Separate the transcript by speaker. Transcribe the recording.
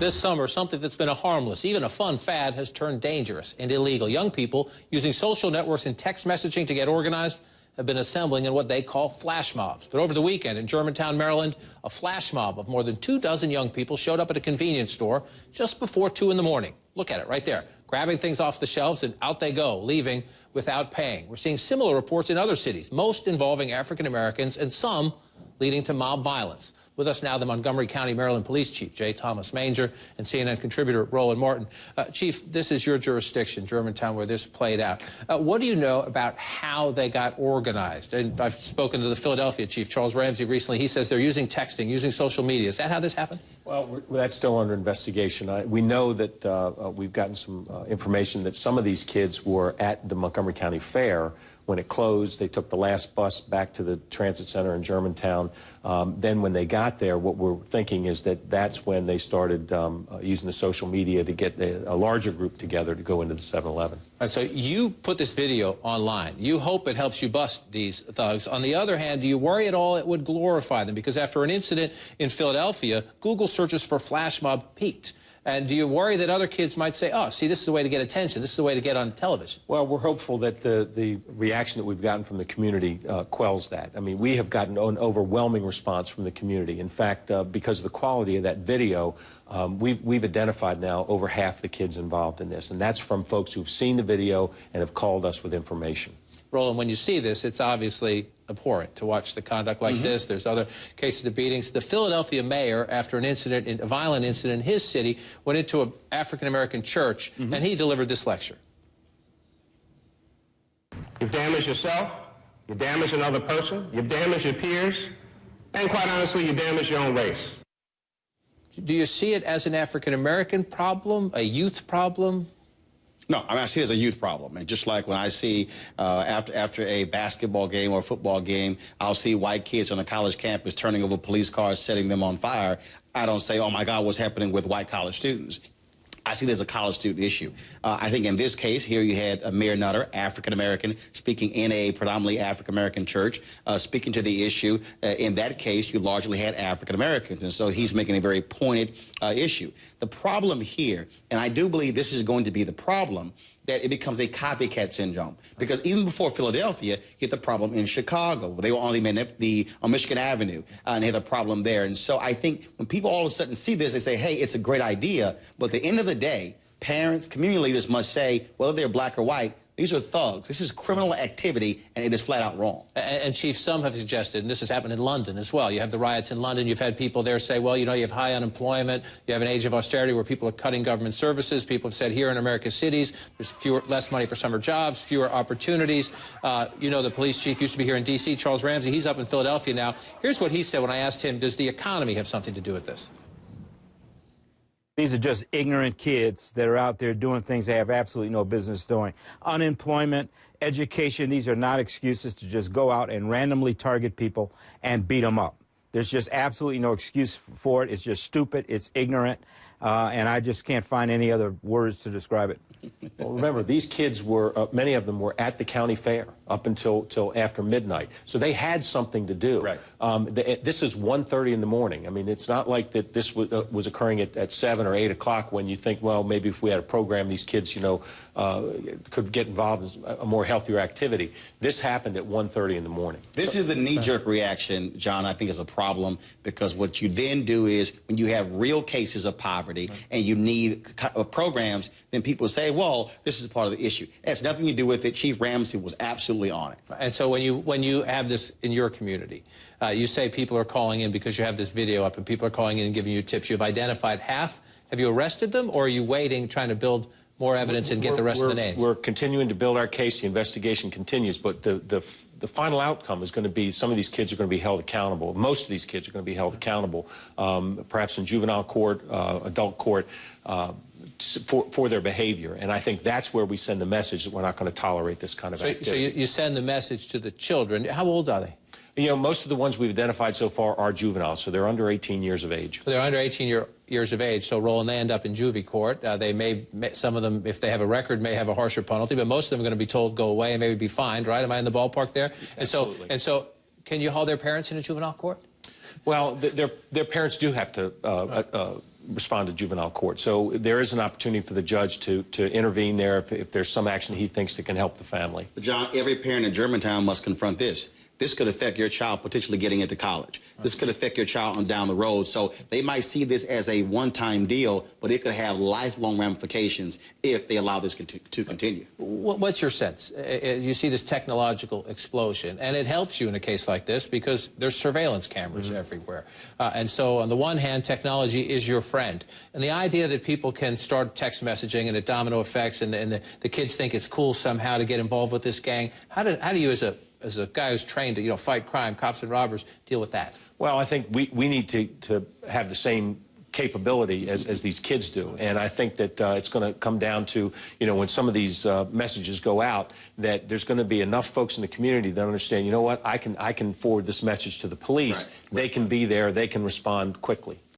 Speaker 1: This summer, something that's been a harmless, even a fun fad has turned dangerous and illegal. Young people using social networks and text messaging to get organized have been assembling in what they call flash mobs. But over the weekend in Germantown, Maryland, a flash mob of more than 24 young people showed up at a convenience store just before 2 in the morning. Look at it right there, grabbing things off the shelves, and out they go, leaving without paying. We're seeing similar reports in other cities, most involving African Americans and some leading to mob violence. With us now, the Montgomery County, Maryland Police Chief, J. Thomas Manger, and CNN contributor Roland Martin. Chief, this is your jurisdiction, Germantown, where this played out. What do you know about how they got organized? And I've spoken to the Philadelphia Chief, Charles Ramsey, recently. He says they're using texting, using social media. Is that how this happened?
Speaker 2: Well, that's still under investigation. We know that we've gotten some information that some of these kids were at the Montgomery County Fair. When it closed, they took the last bus back to the transit center in Germantown. Then when they got there, what we're thinking is that that's when they started using the social media to get a larger group together to go into the 7-Eleven.
Speaker 1: So you put this video online. You hope it helps you bust these thugs. On the other hand, do you worry at all it would glorify them? Because after an incident in Philadelphia, Google searches for flash mob peaked. And do you worry that other kids might say, oh, see, this is the way to get attention. This is the way to get on television?
Speaker 2: Well, we're hopeful that the reaction that we've gotten from the community quells that. I mean, we have gotten an overwhelming response from the community. In fact, because of the quality of that video, we've identified now over half the kids involved in this. And that's from folks who've seen the video and have called us with information.
Speaker 1: Roland, when you see this, it's obviously abhorrent to watch the conduct like this. There's other cases of beatings. The Philadelphia mayor, after an incident, a violent incident in his city, went into an African-American church, and he delivered this lecture.
Speaker 3: You've damaged yourself, you've damaged another person, you've damaged your peers, and quite honestly, you damaged your own race.
Speaker 1: Do you see it as an African-American problem, a youth problem?
Speaker 4: No, I see it as a youth problem. And just like when I see after a basketball game or a football game, I'll see white kids on a college campus turning over police cars, setting them on fire. I don't say, oh, my God, what's happening with white college students? I see it as a college student issue. I think in this case, here you had Mayor Nutter, African-American, speaking in a predominantly African-American church, speaking to the issue. In that case, you largely had African-Americans, and so he's making a very pointed issue. The problem here, and I do believe this is going to be the problem, that it becomes a copycat syndrome. Because even before Philadelphia, you get the problem in Chicago. They were on Michigan Avenue, and they had a problem there. And so I think when people all of a sudden see this, they say, hey, it's a great idea. But at the end of the day, parents, community leaders must say, whether they're black or white, these are thugs. This is criminal activity, and it is flat out wrong.
Speaker 1: And Chief, some have suggested, and this has happened in London as well. You have the riots in London. You've had people there say, well, you know, you have high unemployment. You have an age of austerity where people are cutting government services. People have said here in America's cities, there's less money for summer jobs, fewer opportunities. You know, the police chief used to be here in D.C., Charles Ramsey. He's up in Philadelphia now. Here's what he said when I asked him, does the economy have something to do with this?
Speaker 5: These are just ignorant kids that are out there doing things they have absolutely no business doing. Unemployment, education, these are not excuses to just go out and randomly target people and beat them up. There's just absolutely no excuse for it. It's just stupid. It's ignorant. And I just can't find any other words to describe it.
Speaker 2: Well, remember, these kids were, many of them were at the county fair up until after midnight. So they had something to do.
Speaker 4: Right.
Speaker 2: This is 1:30 in the morning. I mean, it's not like that this was occurring at 7 or 8 o'clock when you think, well, maybe if we had a program, these kids, you know, could get involved in a more healthier activity. This happened at 1:30 in the morning.
Speaker 4: This is the knee-jerk reaction, John, I think is a problem, because what you then do is when you have real cases of poverty and you need programs, then people say, well, this is part of the issue. It has nothing to do with it. Chief Ramsey was absolutely on it.
Speaker 1: And so when you have this in your community, you say people are calling in because you have this video up and people are calling in and giving you tips. You've identified half. Have you arrested them, or are you waiting, trying to build more evidence and get the rest of the names?
Speaker 2: We're continuing to build our case. The investigation continues, but the final outcome is going to be some of these kids are going to be held accountable. Most of these kids are going to be held accountable, perhaps in juvenile court, adult court, for their behavior. And I think that's where we send the message that we're not going to tolerate this kind of activity.
Speaker 1: So you send the message to the children. How old are they?
Speaker 2: You know, most of the ones we've identified so far are juveniles, so they're under 18 years of age.
Speaker 1: So they're under 18 years of age, so Roland, they end up in juvie court. They may, some of them, if they have a record, may have a harsher penalty, but most of them are going to be told go away and maybe be fined, right? Am I in the ballpark there?
Speaker 2: Absolutely.
Speaker 1: And so can you hold their parents in a juvenile court?
Speaker 2: Well, their parents do have to respond to juvenile court. So there is an opportunity for the judge to intervene there if there's some action he thinks that can help the family.
Speaker 4: But John, every parent in Germantown must confront this. This could affect your child potentially getting into college. This could affect your child on down the road. So they might see this as a one-time deal, but it could have lifelong ramifications if they allow this to continue.
Speaker 1: What's your sense? You see this technological explosion, and it helps you in a case like this because there's surveillance cameras everywhere. And so on the one hand, technology is your friend. And the idea that people can start text messaging and it domino effects and the kids think it's cool somehow to get involved with this gang, how do you as a guy who's trained to fight crime, cops and robbers, deal with that?
Speaker 2: Well, I think we need to have the same capability as these kids do. And I think that it's going to come down to, when some of these messages go out, that there's going to be enough folks in the community that understand, you know what, I can forward this message to the police. Right. They can be there. They can respond quickly.